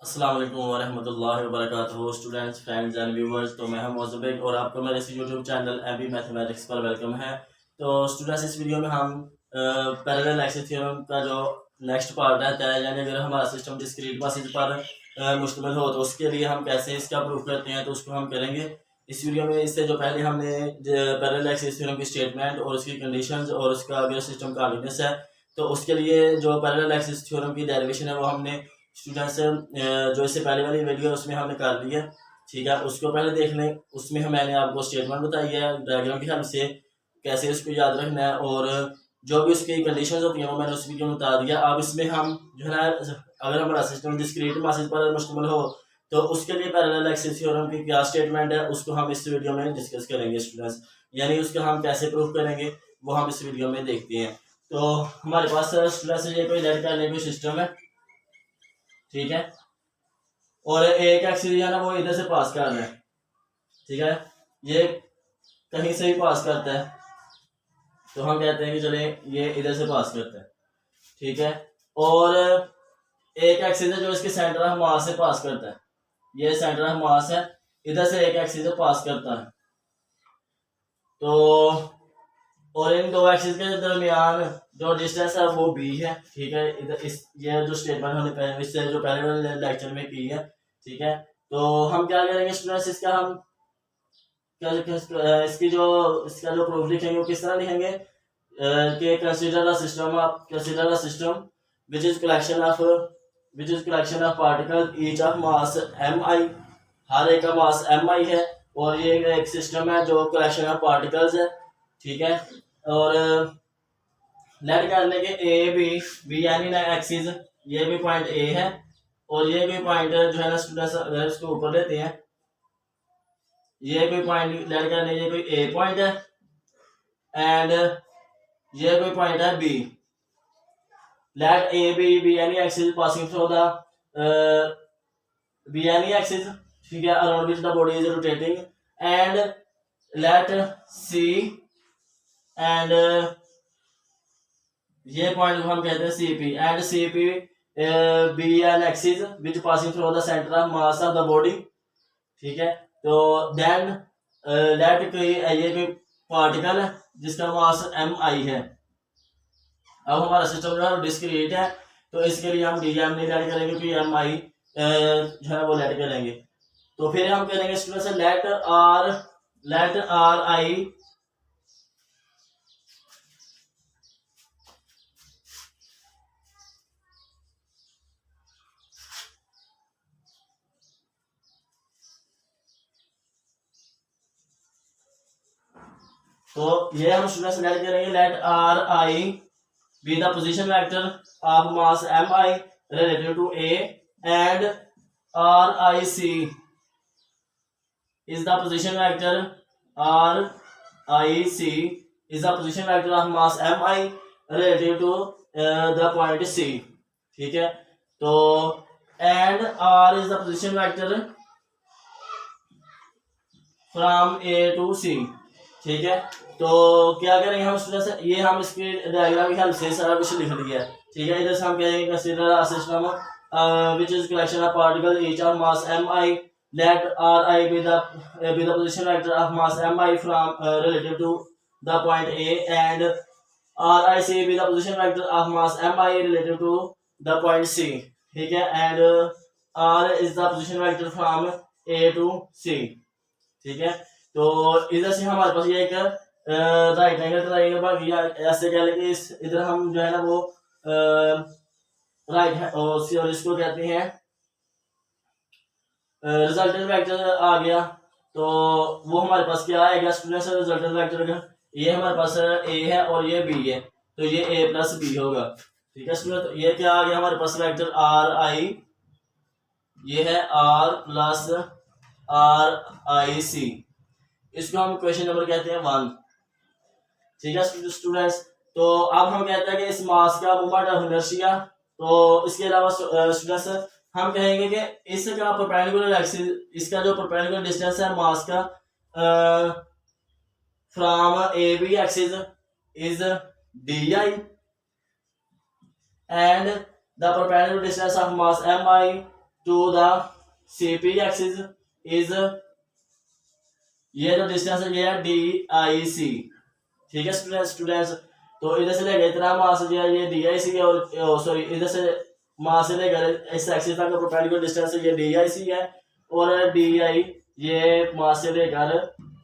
अस्सलाम वालेकुम वरहमतुल्लाहि वबरकातुहू। स्टूडेंट्स, फ्रेंड्स एंड व्यूवर्स, तो मैं हूं मोज़ब्बिक और आपको मेरे इस यूट्यूब चैनल एमबी मैथमेटिक्स पर वेलकम है। तो स्टूडेंट्स, इस वीडियो में हम पैरेलल एक्सिस थ्योरम का जो नेक्स्ट पार्ट रहता है, यानी अगर हमारा सिस्टम डिस्क्रीट क्लासेस पर मुश्तमिल हो तो उसके लिए हम कैसे इसका प्रूफ करते हैं, तो उसको हम करेंगे इस वीडियो में। इससे जो पहले हमने पैरेलल एक्सिस थ्योरम की स्टेटमेंट और उसकी कंडीशंस और उसका अगर सिस्टम कॉन्टिन्यूअस है तो उसके लिए जो पैरेलल एक्सिस थ्योरम की डेरिवेशन है वो हमने स्टूडेंट्स जो इससे पहले वाली वीडियो है उसमें हमने कर लिया। ठीक है, उसको पहले देख लें। उसमें मैंने आपको स्टेटमेंट बताई है डायग्राम की हेल्प से कैसे उसको याद रखना है, और जो भी उसकी कंडीशंस होती हैं वो मैंने उस वीडियो में बता दिया। अब इसमें हम जो है ना, अगर हमारा सिस्टम डिस्क्रीट क्लासेस पर मुश्तमिल हो तो उसके लिए पैरेलल एक्सिस थ्योरम की क्या स्टेटमेंट है उसको हम इस वीडियो में डिस्कस करेंगे स्टूडेंट्स। यानी उसका हम कैसे प्रूफ करेंगे वो हम इस वीडियो में देखते हैं। तो हमारे पास स्टूडेंट्स ये कोई लेट करने कोई सिस्टम है, ठीक है, और एक एक्सिस है ना वो इधर से पास कर रहा है। ठीक है, ये कहीं से भी पास करता है तो हम कहते हैं कि चले ये इधर से पास करता है। ठीक है, और एक एक्सिस है जो इसके सेंटर ऑफ मास से पास करता है। ये सेंटर ऑफ मास है, इधर से एक एक्सिस पास करता है। तो और इन दो एक्सिस के दरमियान जो डिस्टेंस है वो बी है। ठीक है, इधर इस ये जो स्टेटमेंट हमने इससे जो पहले वाले लेक्चर में की है। ठीक है, तो हम क्या करेंगे स्टूडेंट्स, इसका हम इसकी जो इसका जो प्रूफ लिखेंगे वो किस तरह लिखेंगे कि consider the system which is collection of particle each of mass M i. हर एक का मास एम आई है और ये एक सिस्टम है जो कलेक्शन ऑफ पार्टिकल्स है। ठीक है, और लेट करने के ए बी यानी ना एक्सिस, ये भी पॉइंट ए है और ये भी पॉइंट जो है ना स्टूडेंट्स, अगर इसको ऊपर लेते हैं, ये कोई पॉइंट लेट करने, ये कोई ए पॉइंट है एंड ये कोई पॉइंट है बी। लेट ए बी यानी axis passing through the B यानी एक्सिस, ठीक है, around which the body is rotating, and let C and ये पॉइंट को हम कहते हैं C P, and C P be an axis which passing through the centre of mass of the body. ठीक है, तो देन लेट कोई ये कोई पार्टिकल है जिसका मास एम आई है। अब हमारा सिस्टम जो है डिस्क्रीट है तो इसके लिए हम डी एम नहीं लेट करेंगे, क्योंकि एम आई जो है वो लेट करेंगे। तो फिर हम करेंगे स्टूडेंट से लेट आर आई तो ये हम स्टूडेंट सेलेक्ट करेंगे let R I be the position vector of mass M I relative to A, and R I C is the position vector R I C is the position vector of mass M I relative to the point C। ठीक है, तो and R is the position vector from A to C। ठीक है, तो क्या करेंगे हम students, ये हम इसके डायग्राम की हेल्प से सारा कुछ लिख दिया है। ठीक है, इधर से हम कहेंगे consider a system which is collection of particles each of mass mi, let ri be the position vector of mass mi from relative to the point A, and ric be the position vector of mass mi relative to the point C। ठीक है, and r is the position vector from A to C। ठीक है, तो इधर से हमारे पास ये एक राइट एंगल ट्रायंगल बन गया। ऐसे कह लेंगे इस इधर हम जो है ना वो राइट है और इसको कहते हैं रिजल्टेंट वेक्टर आ गया। तो वो हमारे पास क्या आएगा स्टूडेंट्स, रिजल्टेंट वेक्टर का ये हमारे पास ए है और ये बी है, तो ये ए प्लस बी होगा। ठीक है स्टूडेंट, तो ये क्या आ गया हमारे पास वेक्टर आर आई, ये है आर प्लस आर आई सी, इसको हम क्वेश्चन नंबर कहते हैं 1। ठीक है स्टूडेंट्स, तो अब हम कहते हैं कि इस मास का मोमेंट ऑफ इनर्शिया, तो इसके अलावा स्टूडेंट्स हम कहेंगे कि इसका परपेंडिकुलर एक्सिस, इसका जो परपेंडिकुलर डिस्टेंस है मास का from A B axis is D I, and the perpendicular distance of mass M I to the CP axis is, ये जो डिस्टेंस है ये है DIC। ठीक है स्टूडेंट्स, तो इधर से लेकर इतना मास जो है ये DIC है, और सॉरी इधर से मास से लेकर इस एक्सिस तक का परपेंडिकुलर डिस्टेंस ये DIC है, और DI ये मास से लेकर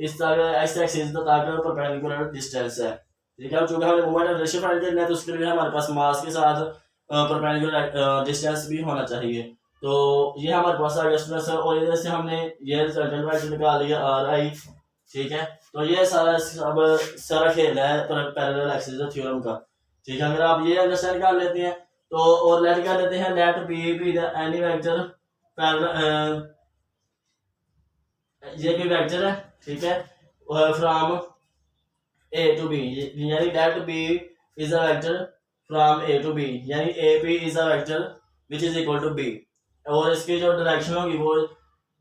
इस तक इस एक्सिस तक परपेंडिकुलर डिस्टेंस है। ठीक है, चूंकि हमें मोमेंट रेशियो फाइंड करना है तो उसके लिए हमारे पास मास के साथ परपेंडिकुलर डिस्टेंस भी होना चाहिए। तो ये हमारे पास आ गया स्टूडेंट्स, और इधर से हमने ये रिजल्टेंट वैल्यू निकाल लिया RI। ठीक है, तो ये सारा खेल है पैरेलल एक्सिस थ्योरम का। ठीक है, अगर आप ये अंडरस्टैंड कर लेते हैं तो, और लेट कर लेते हैं let B be the any vector parallel, ये भी वेक्टर है। ठीक है, फ्रॉम A to B, यानी let B is a vector from A to B, यानी AP is a vector which is equal to B, और इसकी जो डायरेक्शन होगी वो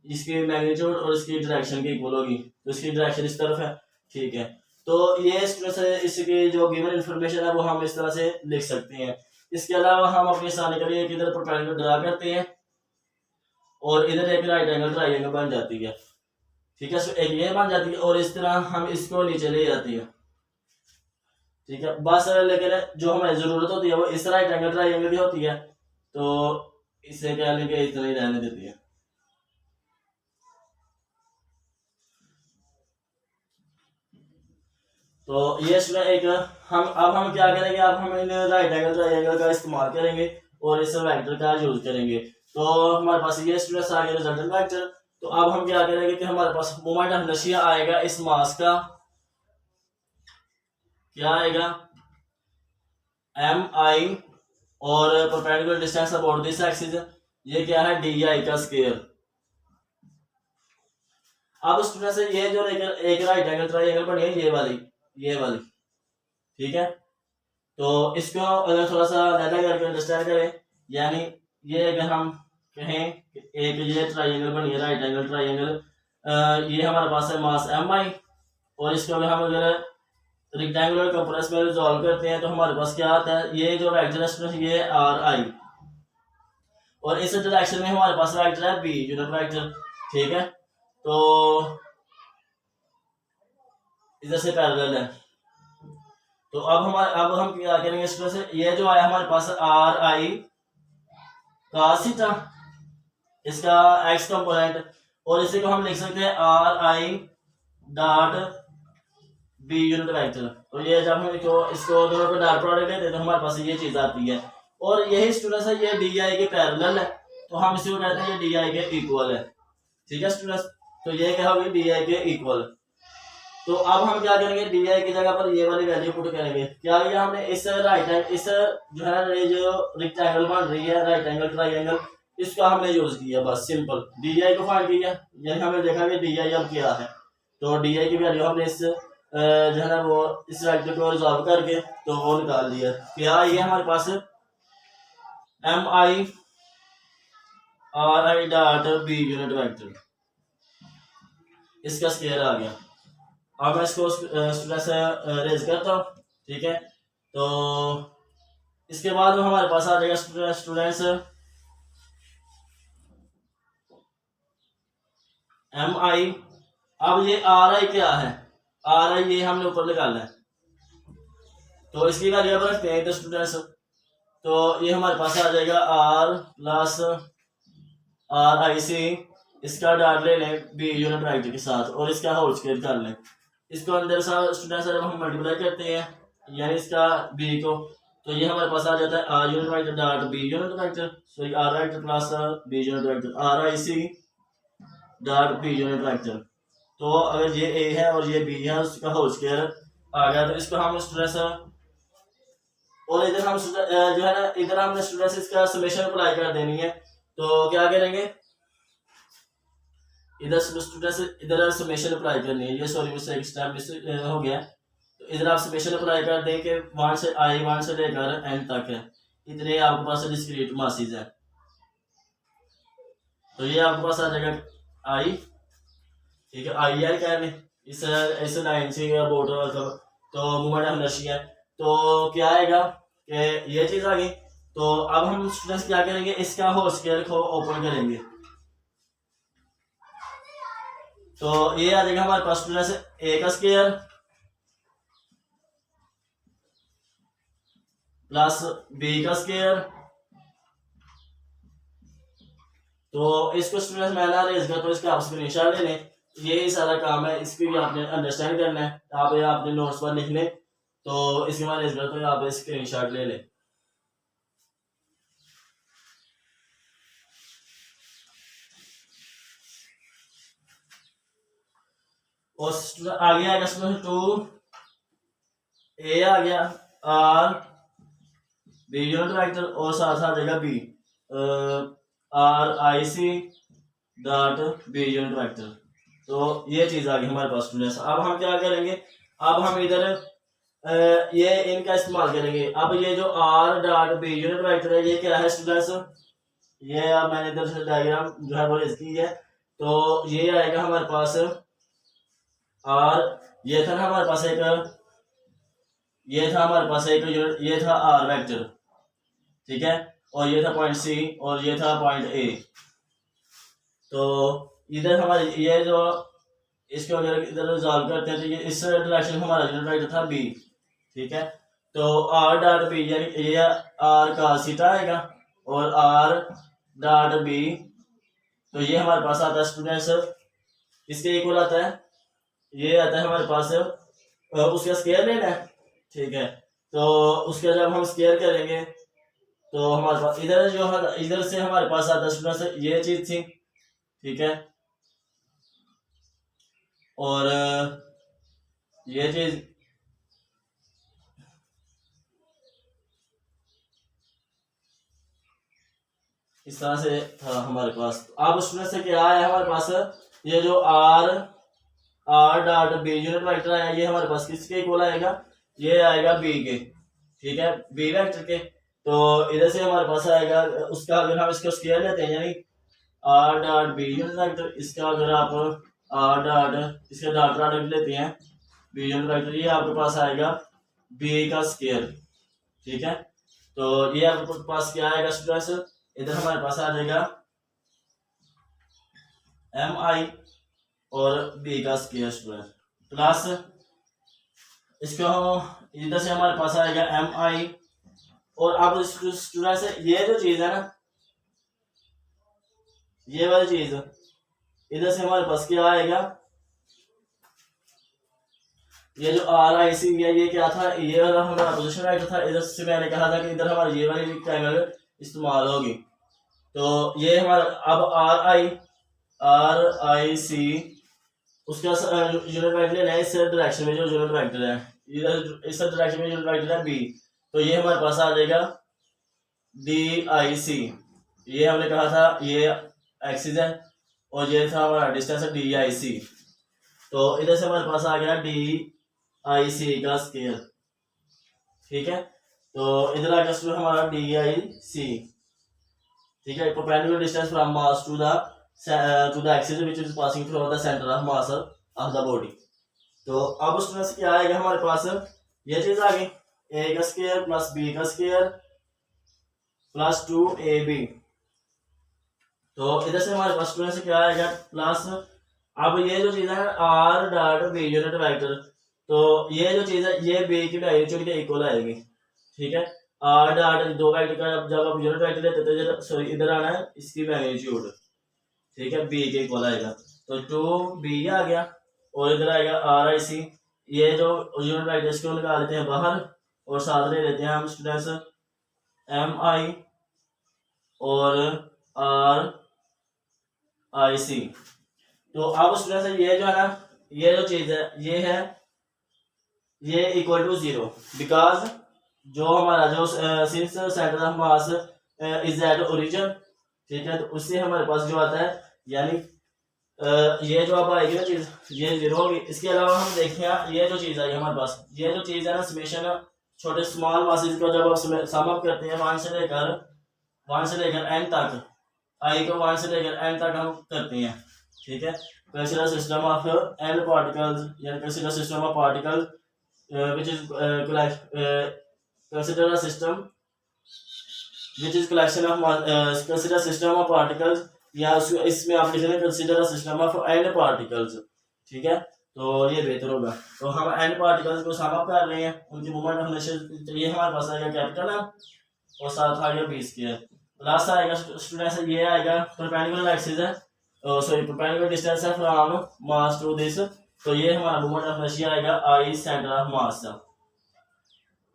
इसकी मैग्नीट्यूड और इसकी डायरेक्शन के इक्वल होगी, तो इसकी डायरेक्शन इस तरफ है। ठीक है, तो ये इस तरह से इसकी जो गिवन इन्फॉर्मेशन है वो हम इस तरह से लिख सकते हैं। इसके अलावा हम अपनी आसानी के लिए इधर परपेंडिकुलर ड्रा करते हैं और इधर एक राइट एंगल ट्रायंगल बन जाती है। ठीक है, एक ये बन जाती है और इस तरह हम इसको नीचे ले जाती है। ठीक है, बस लेकिन जो हमें जरूरत होती है वो इस राइट एंगल ट्रायंगल की होती है, तो इसे क्या लेंगे इतना ही रहने देती है। तो ये एक हम क्या करेंगे, अब हम इन राइट एंगल ट्रायंगल का इस्तेमाल करेंगे और इस वेक्टर का यूज करेंगे। तो हमारे पास ये स्टूडेंट्स आ गया रिजल्टेंट वेक्टर। तो अब हम क्या करेंगे कि हमारे पास मोमेंट ऑफ इनर्शिया आएगा इस मास का, क्या आएगा MI, और perpendicular distance about this axis ये क्या है DI का स्क्वायर। अब स्टूडेंट्स ये जो एक राइट एंगल ट्रायंगल बनी है ये वाली। ठीक है, तो इसको अगर थोड़ा सा ज्यादा करके अंडरस्टैंड करें, यानी ये अगर हम कहें कि एक ये ट्रायंगल बनी है राइट एंगल ट्रायंगल, ये हमारे पास है मास MI, और इसको अगर रेक्टेंगुलर कंपोनेंट्स में रिजॉल्व करते हैं तो हमारे पास क्या आता है, ये जो वेक्टर है ये RI, और इस डायरेक्शन में हमारे पास वेक्टर है B यूनिट वेक्टर। ठीक है, तो इधर से पैरेलल है। तो अब हम क्या करेंगे इस तरह से, ये जो आया हमारे पास RI cos थीटा, इसका x कंपोनेंट, और इसी को हम लिख सकते हैं RI dot B unit vector. तो ये जब हम इसको दोनों को डॉट प्रोडक्ट लेते हैं तो हमारे पास ये चीज आती है, और यही स्टूडेंट्स है ये DI के पैरेलल है, तो हम इसी को कहते हैं ये DI के इक्वल है। ठीक है स्टूडेंट्स, तो ये क्या होगी DI के इक्वल। तो अब हम क्या करेंगे, DI की जगह पर ये वाली वैल्यू पुट करेंगे। क्या किया हमने, इस राइट एंगल, इस जो है ये जो रेक्टेंगल बन रही है राइट एंगल ट्रायंगल, इसका हमने यूज किया, बस सिंपल DI को फाइंड किया, यानी हमने देखा कि DI अब क्या है, तो DI की वैल्यू हमने इस जो है ना वो इस वेक्टर को रिजॉल्व करके तो वो निकाल दिया। क्या ये हमारे पास MI RI dot B unit vector, इसका स्क्वायर आ गया। अब मैं इसको स्टूडेंट से रेज करता हूँ। ठीक है, तो इसके बाद हमारे पास आ जाएगा स्टूडेंट्स MI। अब ये RI क्या है, RI ये हमने ऊपर निकालना है, तो इसकी वैल्यू अब रखते हैं तो स्टूडेंट्स, तो ये हमारे पास आ जाएगा R प्लस RIC, इसका डॉट ले लें B यूनिट वेक्टर के साथ और इसका होल स्क्वायर कर लें। इसको अंदर स्टूडेंट्स जब हम मल्टीप्लाई करते हैं यानी इसका B को, तो ये हमारे पास आ जाता है R unit vector dot B unit vector, sorry R vector plus B unit vector RIC dot B unit vector. तो अगर ये A है और ये B है उसका होल स्क्वायर आ गया, तो इसको हम स्टूडेंट्स, और इधर हम जो है ना इधर हमने स्टूडेंट्स इसका समेशन अप्लाई कर देनी है। तो क्या करेंगे, इधर स्टूडेंट्स इधर समेशन अप्लाई करनी है, ये सॉरी मुझसे एक स्टेप मिस हो गया, तो इधर आप समेशन अप्लाई कर दें कि 1 से लेकर n तक है, इतने आपके पास डिस्क्रीट मासेस है। तो ये आपके पास आ जाएगा I, ठीक है, IR कहने इस लाइन से बोर्ड तो मूवमेंट ऑफ इनर्शिया, तो क्या आएगा कि ये चीज आ गई। तो अब हम स्टूडेंट्स क्या करेंगे, इसका होल स्क्वायर को ओपन करेंगे। तो ये आ जाएगा हमारे पास स्टूडेंट्स ए का स्क्वायर प्लस बी का स्क्वायर। तो इसको स्टूडेंट्स मैं ना रेज कर, तो इसका आप स्क्रीनशॉट ले लें। यही सारा काम है, इसको भी आपने अंडरस्टैंड करना है। आप ये अपने नोट्स पर लिख लें, तो इसके बाद रेज कर, तो आप स्क्रीनशॉट ले लें। और आगे आएगा स्टूडेंट 2 ए आ गया, आर बी यूनिट वेक्टर और साथ आ जाएगा B R I C dot B unit vector. तो ये चीज आ गई हमारे पास स्टूडेंट्स। अब हम क्या करेंगे, अब हम इधर ये इनका इस्तेमाल करेंगे। अब ये जो R dot B unit vector है, ये क्या है स्टूडेंट्स, ये अब मैंने इधर से डायग्राम जो है वो इसकी है। तो ये आएगा हमारे पास आर, ये था हमारे पास एक, ये था हमारे पास एक यूनिट, ये था आर वेक्टर, ठीक है, और ये था पॉइंट सी और ये था पॉइंट ए। तो इधर हमारे ये जो इसको अगर इधर रिजॉल्व करते हैं तो ये इस डायरेक्शन हमारा यूनिट वेक्टर था बी, ठीक है। तो आर डॉट बी यानी ये आर का सीटा आएगा और आर डॉट बी, तो ये हमारे पास आता है स्टूडेंट्स, इसके इक्वल आता है, ये आता है हमारे पास उसका स्क्वायर लेना है, ठीक है। तो उसका जब हम स्क्वायर करेंगे तो हमारे पास इधर जो है, इधर से हमारे पास आता है स्टूडेंट्स ये चीज थी, ठीक है, और ये चीज इस तरह से था हमारे पास। अब स्टूडेंट से क्या आया हमारे पास, ये जो R dot B unit vector आया, ये हमारे पास किसके इक्वल आएगा, ये आएगा बी के, ठीक है, बी वेक्टर के। तो इधर से हमारे पास आएगा उसका, अगर हम इसको स्क्वायर लेते हैं यानी R dot B unit vector, इसका अगर आप आर डॉट इसका डॉट प्रोडक्ट लेते हैं बी यूनिट वेक्टर, ये आपके पास आएगा बी का स्क्वायर, ठीक है। तो ये आपके पास क्या आएगा स्टूडेंट्स, इधर हमारे पास आ जाएगा एम आई और बी का स्क्वायर स्क्वायर प्लस इसको इधर से हमारे पास आएगा एम आई। और अब स्टूडेंट से ये जो चीज है ना, ये वाली चीज इधर से हमारे पास क्या आएगा, ये जो आर आई सी है, ये क्या था, ये वाला हमारा पोजीशन वेक्टर था। इधर से मैंने कहा था कि इधर हमारी ये वाली ट्रायंगल इस्तेमाल होगी। तो ये हमारा अब आर आई सी उसका यूनिट वेक्टर लेना है इस डायरेक्शन में, जो यूनिट वेक्टर है इधर इस डायरेक्शन में यूनिट वेक्टर है बी। तो ये हमारे पास आ जाएगा डी आई सी, ये हमने कहा था ये एक्सिस है और ये था हमारा डिस्टेंस है डी आई सी। तो इधर से हमारे पास आ गया डी आई सी का स्केयर, ठीक है। तो इधर आ गया हमारा डी आई सी, ठीक है, perpendicular distance from mass to the axis which is passing through the centre of mass of the body. तो अब स्टूडेंट्स क्या आएगा हमारे पास, ये चीज आ गई ए का स्क्वायर प्लस बी का स्क्वायर प्लस 2ab। तो इधर से हमारे पास स्टूडेंट्स क्या आएगा प्लस, अब ये जो चीज है R dot B unit vector, तो ये जो चीज है ये बी की मैग्नीट्यूड के इक्वल आएगी, ठीक है। आर डॉट दो वेक्टर का जब आप यूनिट वेक्टर लेते तो सॉरी इधर आना है इसकी मैग्नीट्यूड, ठीक है, बी के इक्वल आएगा। तो 2b आ गया और इधर आएगा आर आई सी, ये जो यूनिट वेक्टर इसको निकाल लेते हैं बाहर और साथ ले लेते हैं हम स्टूडेंट्स एम आई और आर आई सी। तो अब स्टूडेंट्स ये जो है ना, ये जो चीज है ये इक्वल टू 0 बिकॉज जो हमारा जो since centre of mass is at origin, ठीक है, तो उससे हमारे पास जो आता है यानी ये जो अब आएगी ना चीज ये 0 होगी। इसके अलावा हम देखें ये जो चीज आई हमारे पास, ये जो चीज है ना समेशन छोटे स्मॉल मासेस को जब आप सम अप करते हैं 1 से लेकर n तक, आई को 1 से लेकर n तक हम करते हैं, ठीक है। Consider system of n particles या consider system of particle which is consider a system which is collection of consider system of particles, या इसमें आप लिख रहे हैं consider system of n particles. ठीक है, तो ये बेहतर होगा। तो हम एन पार्टिकल्स को सम अप कर रहे हैं, उनकी मोमेंट ऑफ इनर्शिया ये हमारे पास आएगा कैपिटल है और साथ आ गया बी स्क्वायर। लास्ट आएगा स्टूडेंट्स ये आएगा परपेंडिकुलर एक्सिस है, सॉरी परपेंडिकुलर डिस्टेंस है फ्रॉम मास टू दिस, तो ये हमारा मोमेंट ऑफ इनर्शिया आएगा आई सेंटर ऑफ मास।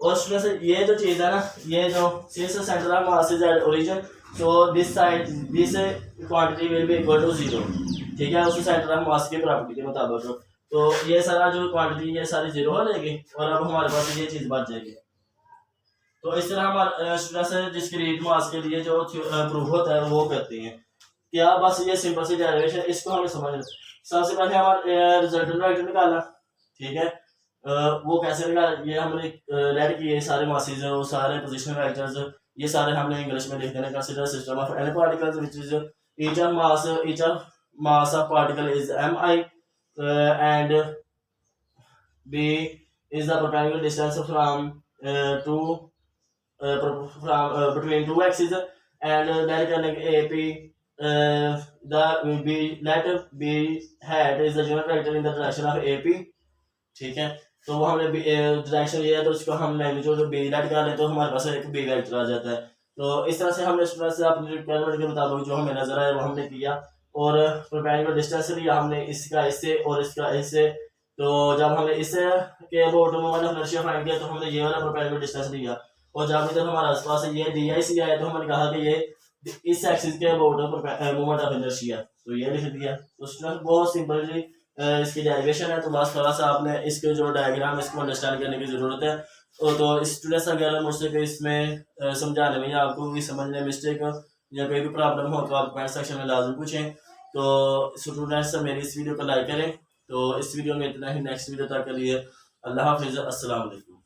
और स्टूडेंट्स ये जो चीज़ है ना, ये जो since centre of mass is at origin, so this side this quantity will be equal to 0। ठीक है, उस सेंटर ऑफ मास की प्रॉपर्टी के मुताबिक तो ये सारा जो क्वांटिटी ये सारी 0 हो जाएगी और अब हमारे पास ये चीज़ बच जाएगी। तो इस तरह हमारे स्टूडेंट्स डिस्क्रीट मास के लिए जो प्रूफ होता है वो करते हैं। क्या बस ये सिंपल सी डेरिवेशन, इसको हमें समझना। सबसे पहले हमारा रिजल्टेंट वेक्टर निकाला। ठीक है, वो कैसे निकाला, ये हमने रेड किए सारे मासेस वो सारे पोजीशनल वेक्टर्स, ये सारे हमने इंग्लिश में लिख देना। Consider system of any particles which is each of mass of particle is mi and b is the perpendicular distance from between two axes, and then करने AP the b let b hat is the unit vector in the direction of AP। ठीक है, तो वो हमने direction लिया तो उसको हम मैग्नीट्यूड बी लेट कर ले तो हमारे पास एक बी वेक्टर आ जाता है। तो इस तरह से हमने स्टूडेंट से अपने रिक्वायरमेंट के मुताबिक जो हमें नजर आया वो हमने किया, और परपेंडिकुलर डिस्टेंस लिया हमने इसका इससे और इसका इससे। तो जब हमने इससे के about moment of inertia find किया तो हमने ये वाला परपेंडिकुलर डिस्टेंस लिया, और जब इधर हमारे आसपास ये डी आई सी आया तो हमने कहा कि ये इस एक्सिस के अबाउट मोमेंट ऑफ इनर्शिया, तो ये लिख दिया। तो स्टूडेंट बहुत सिंपली इसकी डेरिवेशन है, तो बस थोड़ा सा आपने इसके जो डायग्राम इसको अंडरस्टैंड करने की ज़रूरत है। तो स्टूडेंट्स अगर मुझसे कोई इसमें समझाने में या आपको भी समझने में मिस्टेक या कोई भी प्रॉब्लम हो तो आप कमेंट सेक्शन में लाजम पूछें। तो स्टूडेंट्स मेरी इस वीडियो को लाइक करें। तो इस वीडियो में इतना ही, नेक्स्ट वीडियो तक के लिए अल्लाह हाफिज़, अस्सलाम वालेकुम।